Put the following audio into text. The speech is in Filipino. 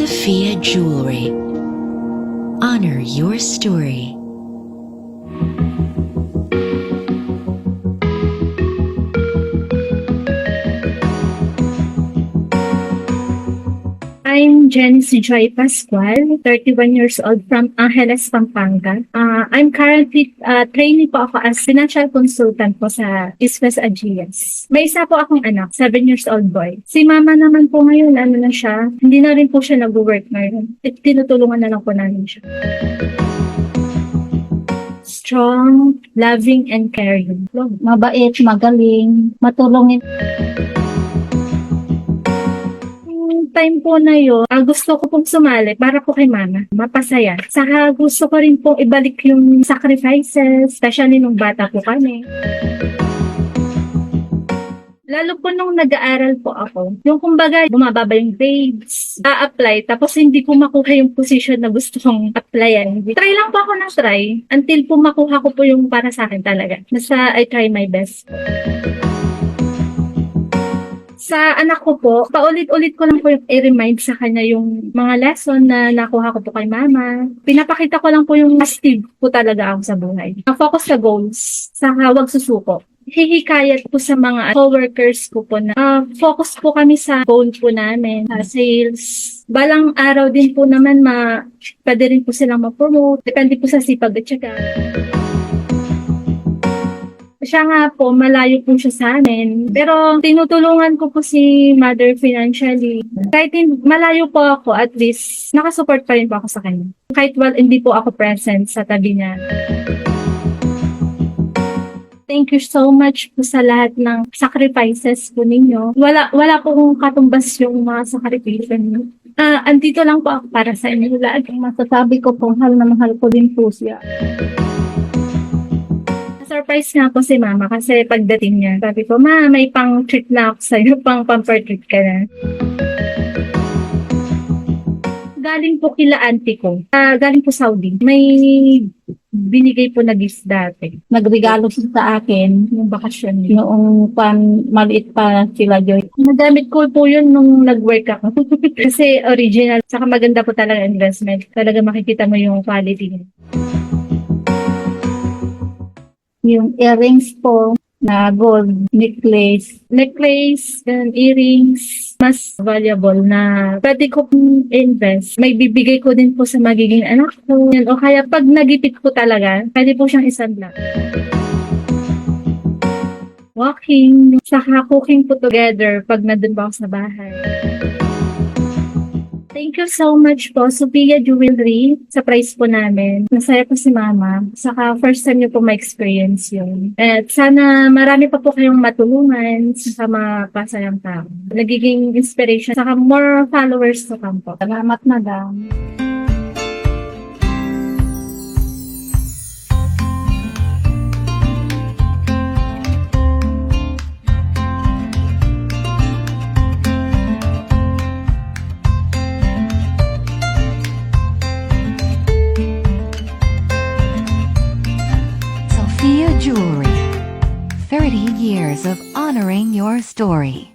Sophia Jewelry. Honor your story. I'm Janice Joy Pascual, 31 years old from Angeles, Pampanga. I'm currently training po ako as financial consultant po sa East West Ageas. May isa po akong anak, 7 years old boy. Si mama naman po ngayon, ano na siya, hindi na rin po siya nag-work ngayon. Tinutulungan na lang po namin siya. Strong, loving, and caring. Mabait, magaling, matulungin. Time po na yun, gusto ko pong sumali para po kay mama, mapasaya. Saka gusto ko rin pong ibalik yung sacrifices, especially nung bata po kami. Lalo po nung nag-aaral po ako, yung kumbaga bumababa yung grades, a-apply, tapos hindi po makuha yung position na gusto kong applyan. Try lang po ako ng try, until po makuha ko po yung para sa akin talaga. Basta I try my best. Sa anak ko po, paulit-ulit ko lang po yung i-remind sa kanya yung mga lesson na nakuha ko po kay mama. Pinapakita ko lang po yung positive po talaga ako sa buhay. Focus sa goals, saka huwag susuko. Hihikayat po sa mga co-workers ko po na focus po kami sa goal po namin, sales. Balang araw din po naman pwede rin po silang ma-promote. Depende po sa sipag at syaga. Siya nga po, malayo po siya sa amin. Pero tinutulungan ko po si mother financially. Kahit malayo po ako, at least nakasupport pa rin po ako sa kanya. Kahit hindi po ako present sa tabi niya. Thank you so much po sa lahat ng sacrifices po ninyo. Wala po kong katumbas yung mga sakripisyo niyo. Andito lang po ako para sa inyo lahat. Masasabi ko po, mahal na mahal ko din po siya. Surprise nga po si mama kasi pagdating niya, sabi ko, ma, may pang-treat na ako sa'yo, pang-pamper-treat ka na. Galing po kila auntie ko, galing po Saudi. May binigay po na gift dati. Nagregalo siya sa akin Yung bakasyon niya. noong maliit pa sila Joy. Nagamit ko po yun nung nag-work ako. Kasi original, saka maganda po talaga investment. Talaga makikita mo yung quality niya. Yung earrings po na gold necklace. Necklace and earrings, mas valuable na pwede ko pong invest. May bibigay ko din po sa magiging anak ko. O kaya pag nagipit ko talaga, pwede po siyang isadla. Walking, saka cooking po together pag nandun ba ako sa bahay. Thank you so much po, Sophia Jewelry, sa price po namin. Masaya po si Mama. Saka first time niyo po ma-experience yun. At sana marami pa po kayong matulungan sa mapasayang tao. Nagiging inspiration, saka more followers to come po. Salamat, madam. Sophia Jewelry. 30 years of honoring your story.